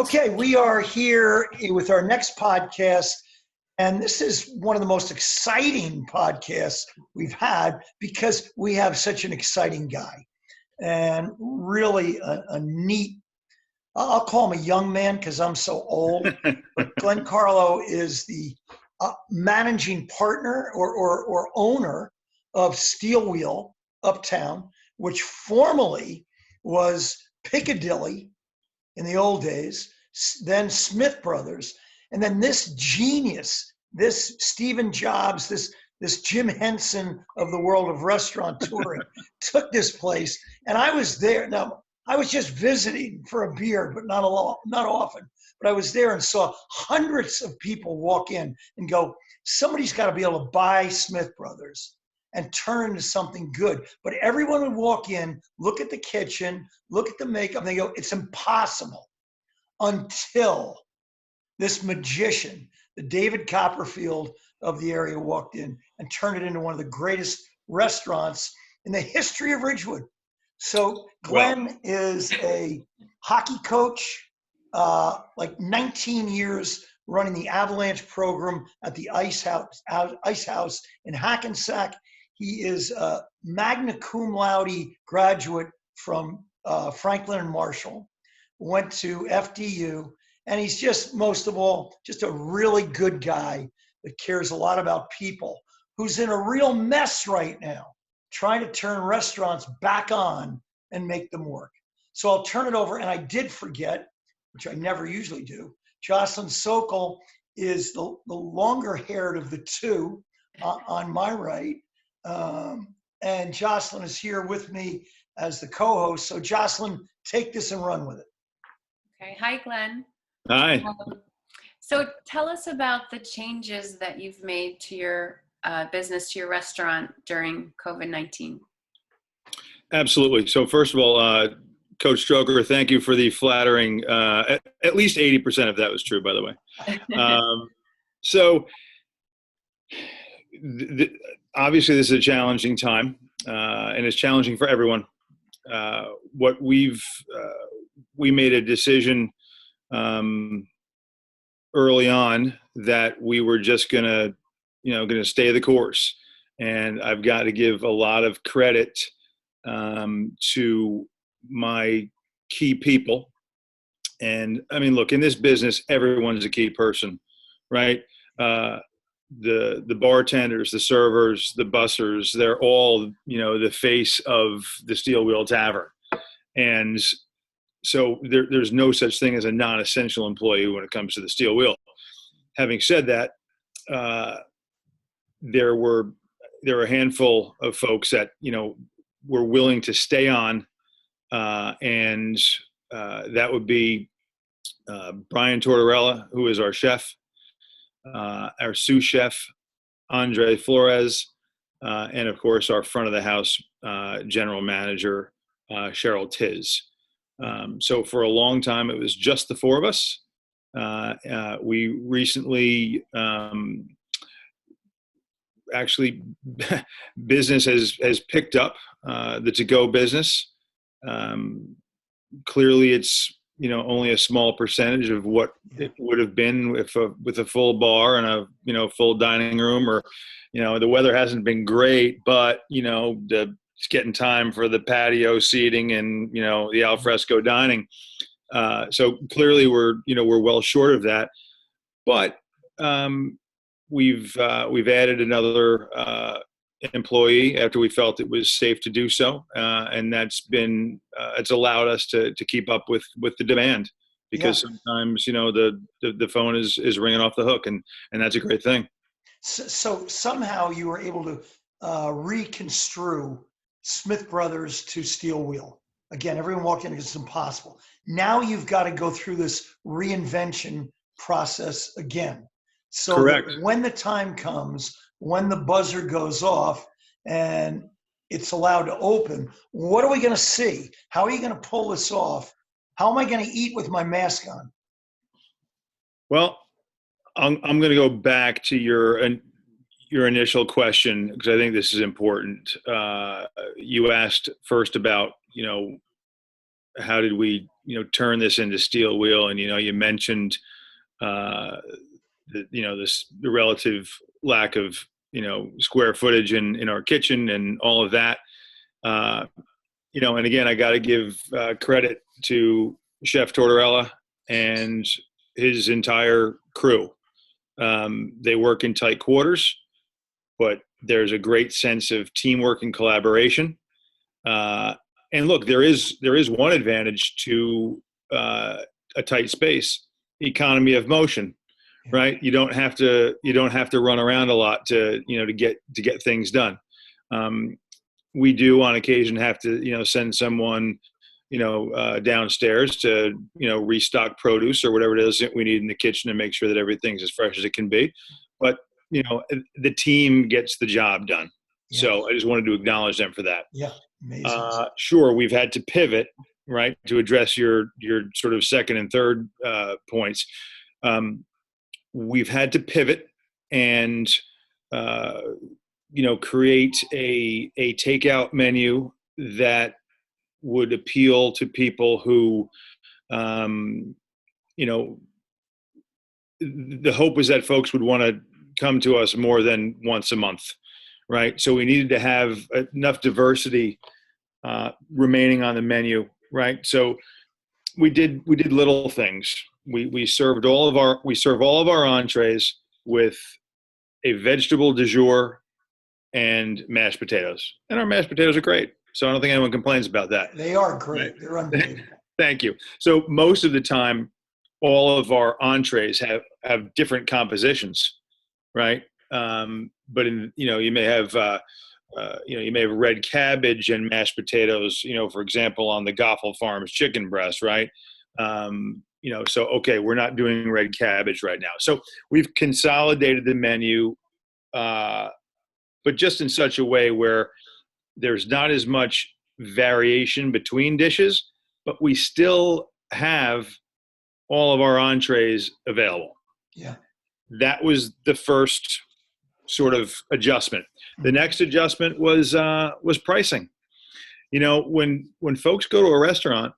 Okay, we are here with our next podcast, and this is one of the most exciting podcasts we've had because we have such an exciting guy and really a neat, I'll call him a young man because I'm so old, but Glenn Carlough is the managing partner or owner of Steel Wheel Uptown, which formerly was Piccadilly in the old days, then Smith Brothers, and then this genius, this Stephen Jobs, this Jim Henson of the world of restaurant touring took this place, and I was there. Now I was just visiting for a beer, but not often. But I was there and saw hundreds of people walk in and go, somebody's got to be able to buy Smith Brothers and turn into something good. But everyone would walk in, look at the kitchen, look at the makeup, and they go, it's impossible, until this magician, the David Copperfield of the area, walked in and turned it into one of the greatest restaurants in the history of Ridgewood. So Glenn is a hockey coach, like 19 years running the Avalanche program at the Ice House in Hackensack. He is a magna cum laude graduate from Franklin and Marshall, went to FDU, and he's just, most of all, just a really good guy that cares a lot about people, who's in a real mess right now, trying to turn restaurants back on and make them work. So I'll turn it over, and I did forget, which I never usually do, Jocelyn Sokol is the longer haired of the two on my right. And Jocelyn is here with me as the co-host. So Jocelyn, take this and run with it. Okay. Hi, Glenn. Hi. So tell us about the changes that you've made to your business, to your restaurant during COVID-19. Absolutely. So first of all, Coach Stroker, thank you for the flattering, at least 80% of that was true, by the way. So obviously this is a challenging time, and it's challenging for everyone. What we made a decision early on that we were just gonna stay the course, and I've got to give a lot of credit to my key people. And I mean, look, in this business, everyone's a key person, right? The bartenders, the servers, the bussers, they're all, the face of the Steel Wheel Tavern. And so there's no such thing as a non-essential employee when it comes to the Steel Wheel. Having said that, there were a handful of folks that, were willing to stay on, and that would be Brian Tortorella, who is our chef, our sous chef, Andre Flores, and of course our front of the house general manager, Cheryl Tiz. So for a long time, it was just the four of us. We recently, actually, business has picked up, the to-go business. Clearly, it's only a small percentage of what it would have been with a full bar and a full dining room, or the weather hasn't been great, but it's getting time for the patio seating and the alfresco dining. So clearly we're well short of that, but we've added another employee after we felt it was safe to do so, and that's been it's allowed us to keep up with the demand, because sometimes the phone is ringing off the hook, and that's a great thing. So somehow you were able to reconstrue Smith Brothers to Steel Wheel. Again, everyone walked in and it's impossible. Now you've got to go through this reinvention process again. So Correct. When the time comes, when the buzzer goes off and it's allowed to open, what are we going to see? How are you going to pull this off? How am I going to eat with my mask on? Well, I'm going to go back to your initial question, because I think this is important. You asked first about, how did we turn this into steel wheel. And, you mentioned, the relative lack of, square footage in our kitchen and all of that. And again, I got to give credit to Chef Tortorella and his entire crew. They work in tight quarters, but there's a great sense of teamwork and collaboration. And look, there is one advantage to a tight space: economy of motion, right? You don't have to run around a lot to get things done. We do on occasion have to send someone downstairs to restock produce or whatever it is that we need in the kitchen and make sure that everything's as fresh as it can be. But the team gets the job done. Yeah. So I just wanted to acknowledge them for that. Yeah, amazing. Sure, we've had to pivot, right, to address your sort of second and third points. We've had to pivot and create a takeout menu that would appeal to people who, the hope was that folks would want to come to us more than once a month, right? So we needed to have enough diversity remaining on the menu, right? So we did little things. We serve all of our entrees with a vegetable du jour and mashed potatoes, and our mashed potatoes are great. So I don't think anyone complains about that. They are great. Right. They're unbelievable. Thank you. So most of the time, all of our entrees have different compositions, right? But you may have red cabbage and mashed potatoes, for example, on the Goffel Farms chicken breast, right? So okay, we're not doing red cabbage right now. So we've consolidated the menu, but just in such a way where there's not as much variation between dishes, but we still have all of our entrees available. Yeah. That was the first sort of adjustment. The next adjustment was pricing. When folks go to a restaurant,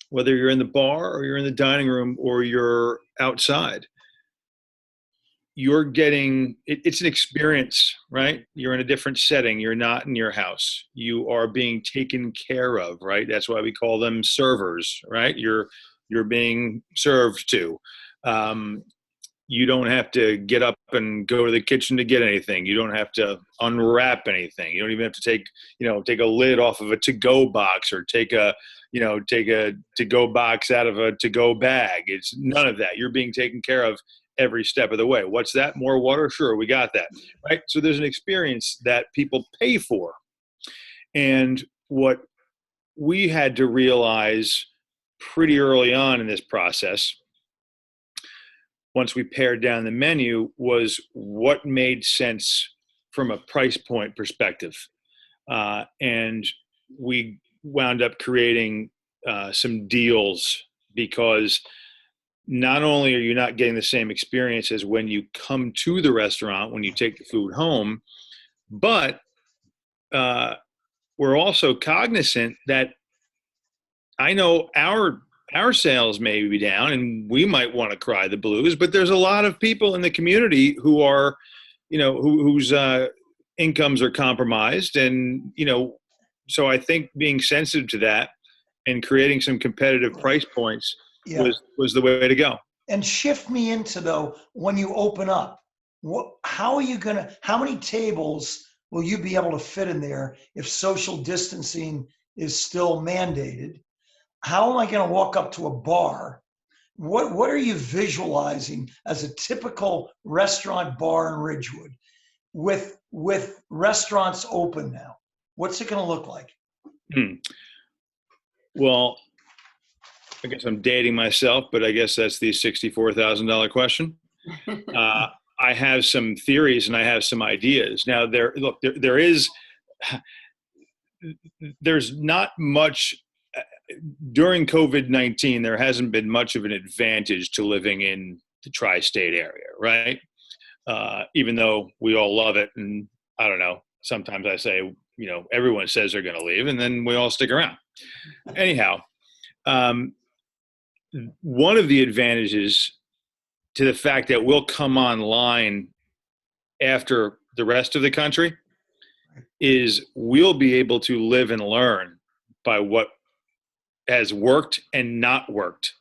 whether you're in the bar or you're in the dining room or you're outside, you're getting it's an experience, right? You're in a different setting. You're not in your house. You are being taken care of, right? That's why we call them servers, right? You're being served to. You don't have to get up and go to the kitchen to get anything. You don't have to unwrap anything. You don't even have to take a lid off of a to-go box or take a to-go box out of a to-go bag. It's none of that. You're being taken care of every step of the way. What's that? More water? Sure, we got that, right? So there's an experience that people pay for. And what we had to realize pretty early on in this process, once we pared down the menu, was what made sense from a price point perspective. And we wound up creating some deals, because not only are you not getting the same experience as when you come to the restaurant, when you take the food home, but we're also cognizant that I know our sales may be down and we might want to cry the blues, but there's a lot of people in the community who are, whose incomes are compromised. And, so I think being sensitive to that and creating some competitive price points was the way to go. And shift me into, though, when you open up, how many tables will you be able to fit in there if social distancing is still mandated? How am I going to walk up to a bar? What are you visualizing as a typical restaurant bar in Ridgewood with restaurants open now? What's it going to look like? Well, I guess I'm dating myself, but I guess that's the $64,000 question. I have some theories and I have some ideas. Now, there's not much during COVID-19. There hasn't been much of an advantage to living in the tri-state area, right? Even though we all love it, and I don't know. Sometimes I say, everyone says they're going to leave, and then we all stick around. Anyhow. one of the advantages to the fact that we'll come online after the rest of the country is we'll be able to live and learn by what has worked and not worked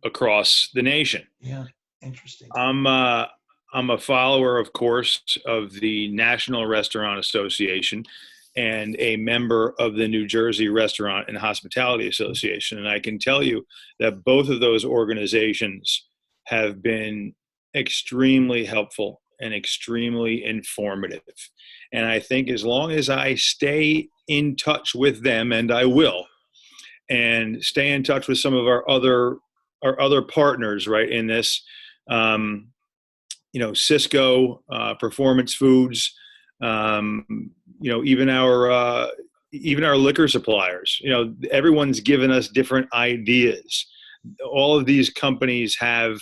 across the nation. Yeah, interesting. I'm a follower, of course, of the National Restaurant Association and a member of the New Jersey Restaurant and Hospitality Association. And I can tell you that both of those organizations have been extremely helpful and extremely informative. And I think as long as I stay in touch with them, and I will, and stay in touch with some of our other partners, right, in this, Cisco, Performance Foods, even our liquor suppliers. Everyone's given us different ideas. All of these companies have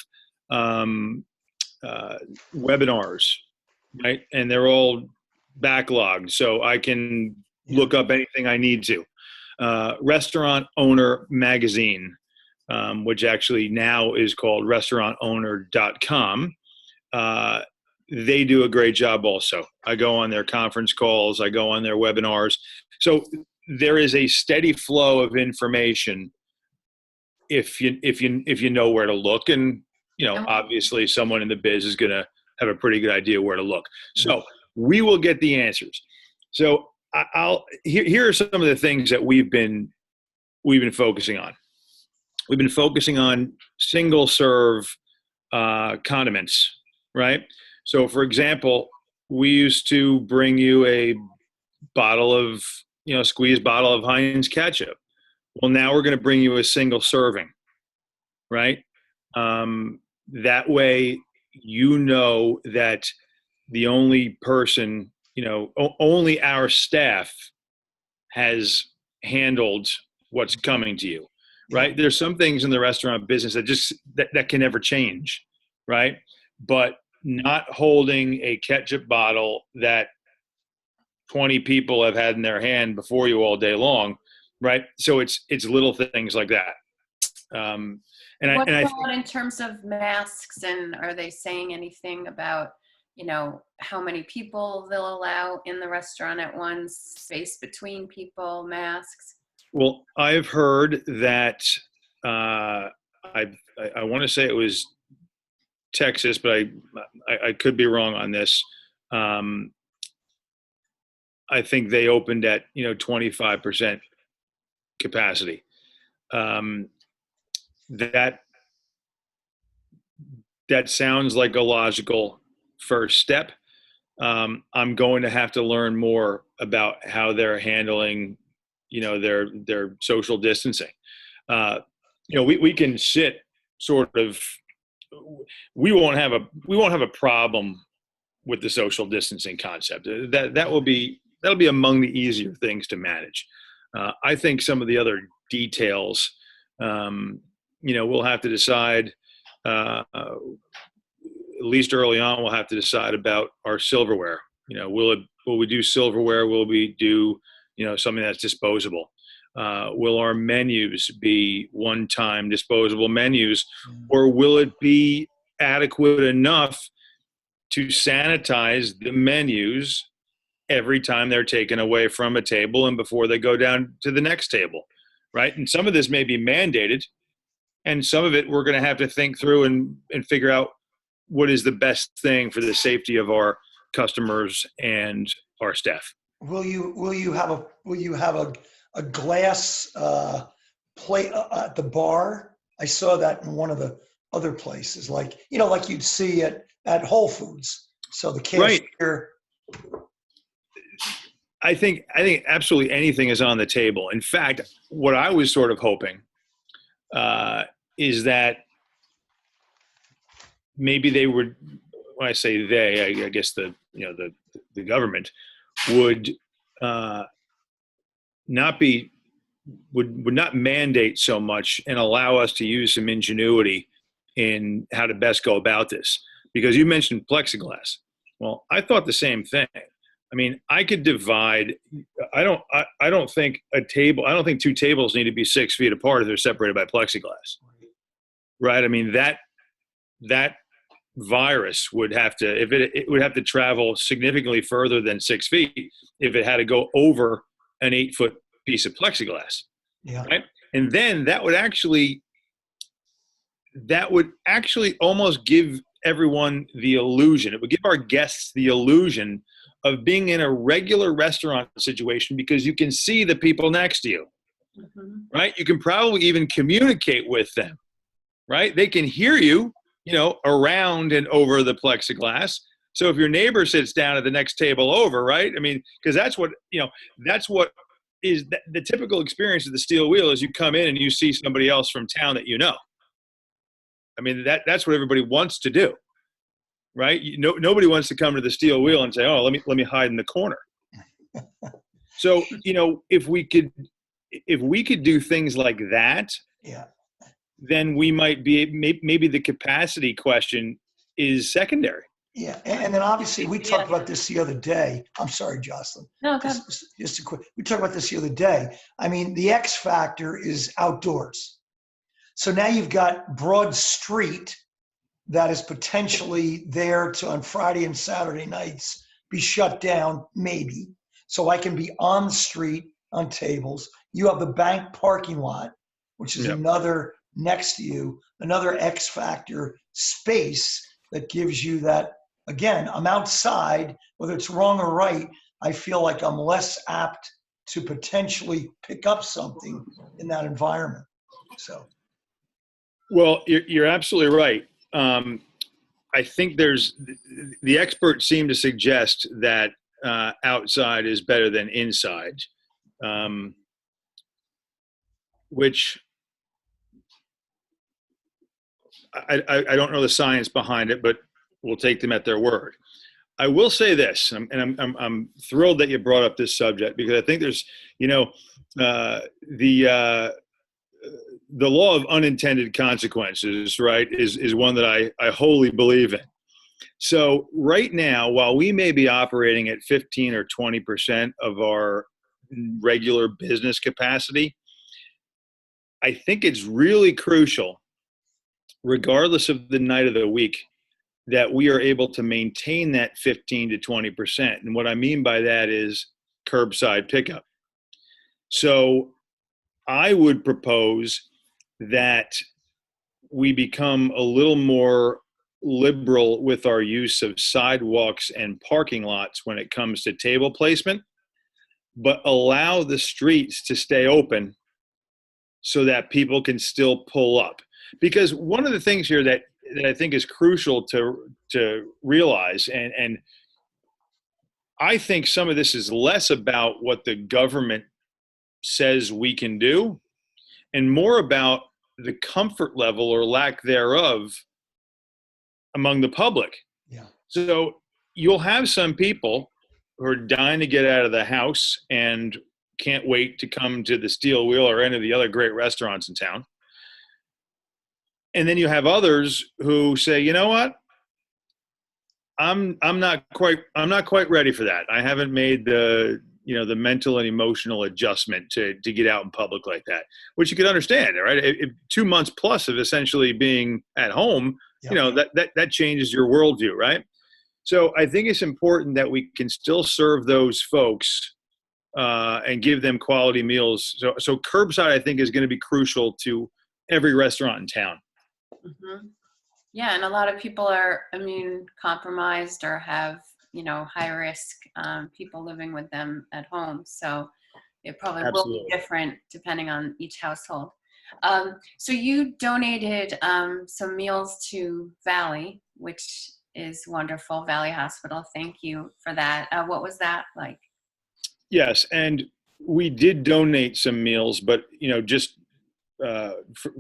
webinars, right, and they're all backlogged, so I can look up anything I need to. Restaurant Owner Magazine, which actually now is called restaurantowner.com. They do a great job also. I go on their conference calls. I go on their webinars. So there is a steady flow of information if you know where to look. And, obviously someone in the biz is going to have a pretty good idea where to look. So we will get the answers. So here are some of the things that we've been focusing on. We've been focusing on single serve condiments, right? So, for example, we used to bring you a bottle of, squeezed bottle of Heinz ketchup. Well, now we're going to bring you a single serving, right? That way, that the only person, only our staff has handled what's coming to you, right? There's some things in the restaurant business that can never change, right? But not holding a ketchup bottle that 20 people have had in their hand before you all day long, right? So it's little things like that. What about in terms of masks, and are they saying anything about, how many people they'll allow in the restaurant at once, space between people, masks? Well, I've heard that I want to say it was Texas, but I could be wrong on this. I think they opened at 25% capacity. That sounds like a logical first step. I'm going to have to learn more about how they're handling, their social distancing. We can sit sort of. We won't have a problem with the social distancing concept. That'll be among the easier things to manage. I think some of the other details, we'll have to decide. At least early on, we'll have to decide about our silverware. Will we do silverware? Will we do, something that's disposable? Will our menus be one-time disposable menus, or will it be adequate enough to sanitize the menus every time they're taken away from a table and before they go down to the next table, right? And some of this may be mandated, and some of it we're going to have to think through and figure out what is the best thing for the safety of our customers and our staff. Will you have a glass plate at the bar? I saw that in one of the other places, like you'd see at Whole Foods. So the cashier. Right. I think absolutely anything is on the table. In fact, what I was sort of hoping is that maybe they would, when I say they, I guess the government would would not mandate so much and allow us to use some ingenuity in how to best go about this. Because you mentioned plexiglass. Well, I thought the same thing. I mean, I could divide. I don't think two tables need to be 6 feet apart if they're separated by plexiglass, right? I mean, that virus would have to, if it would have to travel significantly further than 6 feet if it had to go over an 8-foot piece of plexiglass, Yeah. right? And then that would actually almost give everyone the illusion. It would give our guests the illusion of being in a regular restaurant situation because you can see the people next to you, right? You can probably even communicate with them, right? They can hear you, around and over the plexiglass. So if your neighbor sits down at the next table over, right? I mean, because that's what is the typical experience of the steel wheel is you come in and you see somebody else from town that you know. I mean, that's what everybody wants to do, right? Nobody wants to come to the steel wheel and say, "Oh, let me hide in the corner." So, if we could do things like that, Yeah. then we might be maybe the capacity question is secondary. Yeah, and then obviously we talked about this the other day. I'm sorry, Jocelyn. No, Just a quick. We talked about this the other day. I mean, the X factor is outdoors. So now you've got Broad Street that is potentially there to on Friday and Saturday nights be shut down, maybe. So I can be on the street on tables. You have the bank parking lot, which is another next to you, another X factor space that gives you that. Again, I'm outside, whether it's wrong or right, I feel like I'm less apt to potentially pick up something in that environment. So. Well, you're absolutely right. I think the experts seem to suggest that outside is better than inside, which I don't know the science behind it, but we'll take them at their word. I will say this, and I'm thrilled that you brought up this subject because I think there's, the law of unintended consequences, right, is one that I wholly believe in. So right now, while we may be operating at 15 or 20% of our regular business capacity, I think it's really crucial, regardless of the night of the week, that we are able to maintain that 15 to 20%. And what I mean by that is curbside pickup. So I would propose that we become a little more liberal with our use of sidewalks and parking lots when it comes to table placement, but allow the streets to stay open so that people can still pull up. Because one of the things here that I think is crucial to realize, and I think some of this is less about what the government says we can do and more about the comfort level or lack thereof among the public. Yeah. So you'll have some people who are dying to get out of the house and can't wait to come to the Steel Wheel or any of the other great restaurants in town. And then you have others who say, you know what? I'm not quite ready for that. I haven't made the mental and emotional adjustment to get out in public like that, which you can understand, right? 2 months plus of essentially being at home, that changes your worldview, right? So I think it's important that we can still serve those folks and give them quality meals. So curbside, I think, is going to be crucial to every restaurant in town. Mm-hmm. Yeah, and a lot of people are immune compromised or have, high risk people living with them at home. So it probably Absolutely. will be different depending on each household. So you donated some meals to Valley, which is wonderful, Valley Hospital. Thank you for that. What was that like? Yes, and we did donate some meals, but just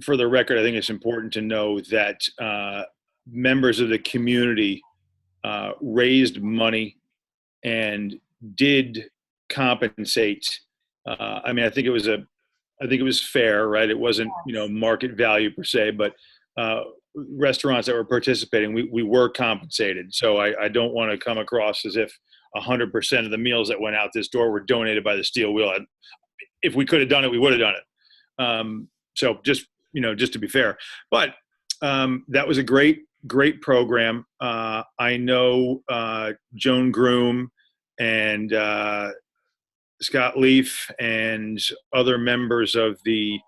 for the record, I think it's important to know that members of the community raised money and did compensate. I mean, I think it was fair, right? It wasn't market value per se, but restaurants that were participating, we were compensated. So I don't want to come across as if 100% of the meals that went out this door were donated by the Steel Wheel. If we could have done it, we would have done it. So just to be fair, but that was a great program. I know Joan Groom and Scott Leaf and other members of the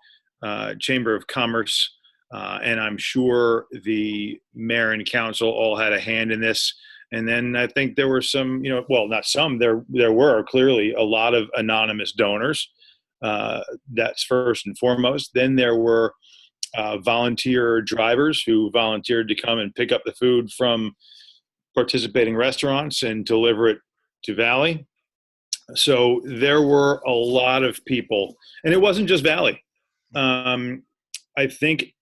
Chamber of Commerce, and I'm sure the mayor and council all had a hand in this. And then I think there were some, well, not some, there were clearly a lot of anonymous donors. That's first and foremost. Then there were volunteer drivers who volunteered to come and pick up the food from participating restaurants and deliver it to Valley. So there were a lot of people, and it wasn't just Valley. I think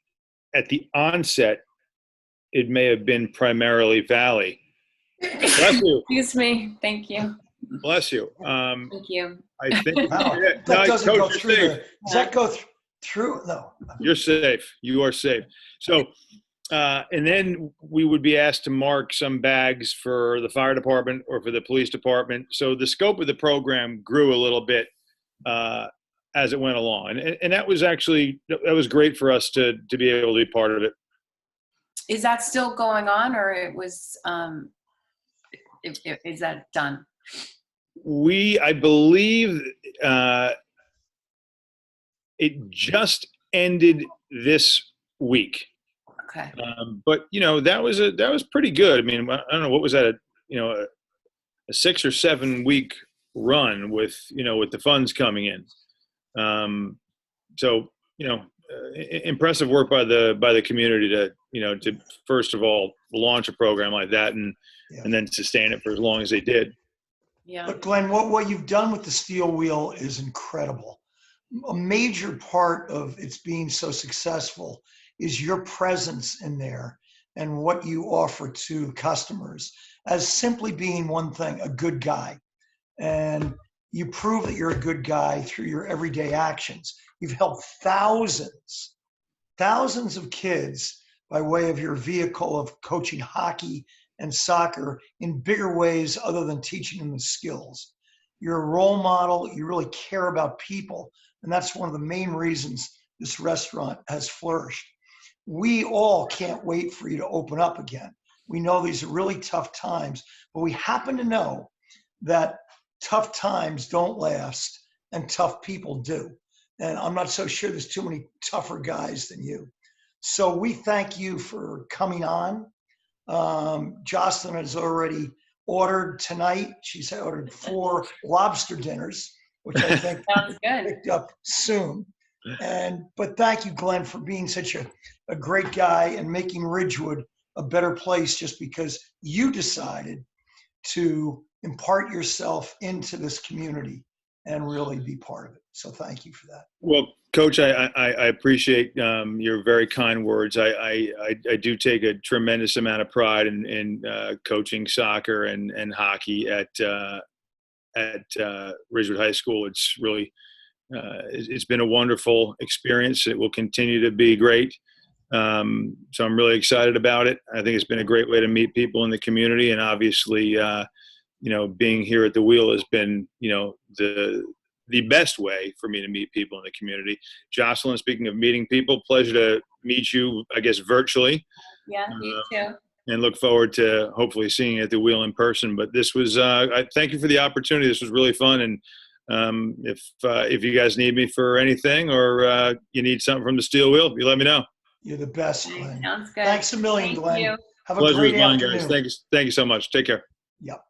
at the onset, it may have been primarily Valley. Bless you. Excuse me. Thank you. Bless you. Thank you. I think Wow. That doesn't go through. Does that go through? No. You're safe. You are safe. So, and then we would be asked to mark some bags for the fire department or for the police department. So the scope of the program grew a little bit as it went along, and that was great for us to be able to be part of it. Is that still going on, or it was? Is that done? I believe it just ended this week. Okay. But that was pretty good. I mean, I don't know, what was that? A 6 or 7 week run with the funds coming in. So impressive work by the community to first of all launch a program like that and then sustain it for as long as they did. Yeah. But Glenn, what you've done with the Steel Wheel is incredible. A major part of its being so successful is your presence in there and what you offer to customers as simply being one thing, a good guy. And you prove that you're a good guy through your everyday actions. You've helped thousands of kids by way of your vehicle of coaching hockey and soccer in bigger ways other than teaching them the skills. You're a role model. You really care about people. And that's one of the main reasons this restaurant has flourished. We all can't wait for you to open up again. We know these are really tough times, but we happen to know that tough times don't last and tough people do. And I'm not so sure there's too many tougher guys than you. So we thank you for coming on. Jocelyn has already ordered tonight. She's ordered 4 lobster dinners, which I think Sounds good. picked up soon. But thank you, Glenn, for being such a great guy and making Ridgewood a better place just because you decided to impart yourself into this community and really be part of it. So thank you for that. Well, Coach, I appreciate your very kind words. I do take a tremendous amount of pride in coaching soccer and hockey at Ridgewood High School. It's really it's been a wonderful experience. It will continue to be great. So I'm really excited about it. I think it's been a great way to meet people in the community, and obviously, being here at the Wheel has been, the best way for me to meet people in the community. Jocelyn, speaking of meeting people, pleasure to meet you, I guess, virtually. Yeah, you too. And look forward to hopefully seeing you at the Wheel in person. But this was, I thank you for the opportunity. This was really fun. And if you guys need me for anything or you need something from the Steel Wheel, you let me know. You're the best, Glenn. Sounds good. Thanks a million, Thank Glenn. you. Have a Pleasure great is mine, afternoon. guys. Thank you so much. Take care. Yep.